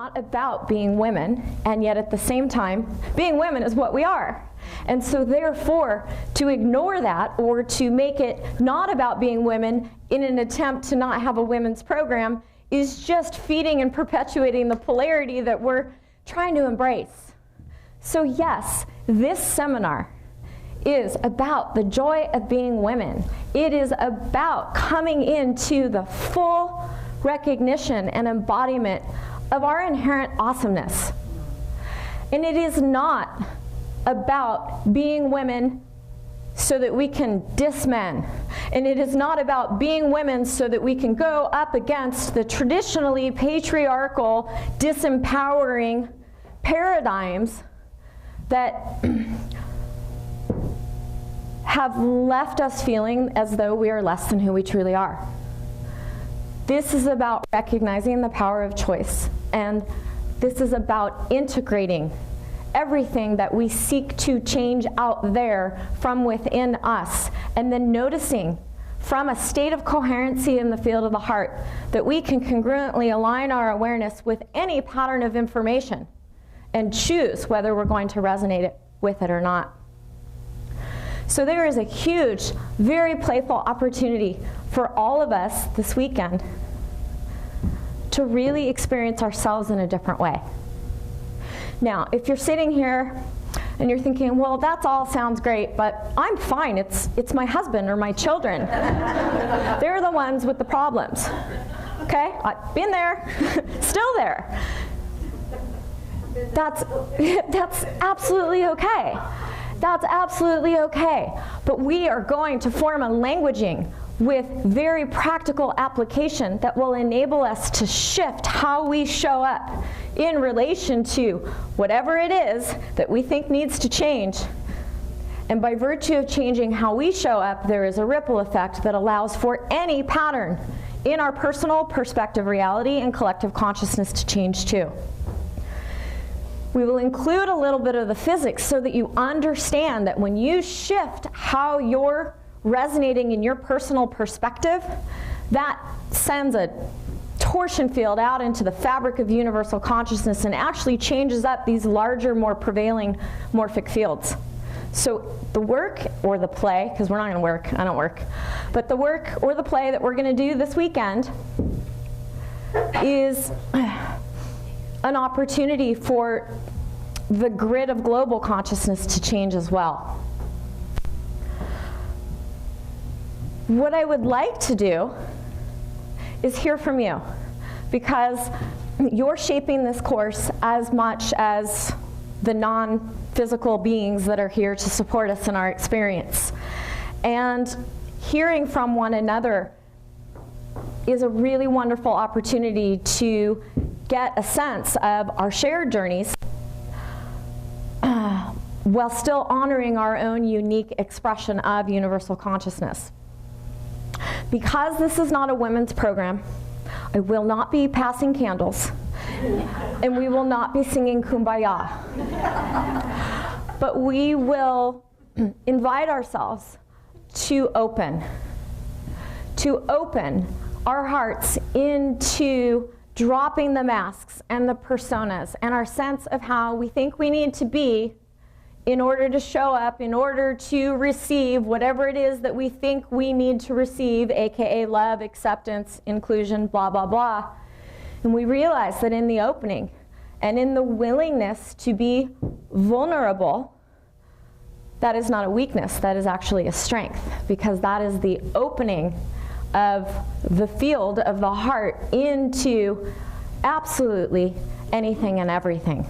not about being women, and yet at the same time, being women is what we are. And so therefore, to ignore that or to make it not about being women in an attempt to not have a women's program is just feeding and perpetuating the polarity that we're trying to embrace. So yes, this seminar is about the joy of being women. It is about coming into the full recognition and embodiment of our inherent awesomeness. And it is not about being women so that we can diss men. And it is not about being women so that we can go up against the traditionally patriarchal, disempowering paradigms that have left us feeling as though we are less than who we truly are. This is about recognizing the power of choice, and this is about integrating everything that we seek to change out there from within us, and then noticing from a state of coherency in the field of the heart that we can congruently align our awareness with any pattern of information and choose whether we're going to resonate with it or not. So there is a huge, very playful opportunity for all of us this weekend to really experience ourselves in a different way. Now, if you're sitting here and you're thinking, well, that all sounds great, but I'm fine, it's my husband or my children. They're the ones with the problems. Okay, I've been there, still there. That's absolutely okay. That's absolutely okay. But we are going to form a languaging with very practical application that will enable us to shift how we show up in relation to whatever it is that we think needs to change. And by virtue of changing how we show up, there is a ripple effect that allows for any pattern in our personal perspective reality and collective consciousness to change too. We will include a little bit of the physics so that you understand that when you shift how you're resonating in your personal perspective, that sends a torsion field out into the fabric of universal consciousness and actually changes up these larger, more prevailing morphic fields. So the work or the play, because we're not going to work, I don't work, but the work or the play that we're going to do this weekend is an opportunity for the grid of global consciousness to change as well. What I would like to do is hear from you, because you're shaping this course as much as the non-physical beings that are here to support us in our experience. And hearing from one another is a really wonderful opportunity to get a sense of our shared journeys while still honoring our own unique expression of universal consciousness. Because this is not a women's program, I will not be passing candles, and we will not be singing Kumbaya. But we will invite ourselves to open our hearts into dropping the masks and the personas and our sense of how we think we need to be in order to show up, in order to receive whatever it is that we think we need to receive, aka love, acceptance, inclusion, blah, blah, blah. And we realize that in the opening and in the willingness to be vulnerable, that is not a weakness, that is actually a strength, because that is the opening of the field of the heart into absolutely anything and everything.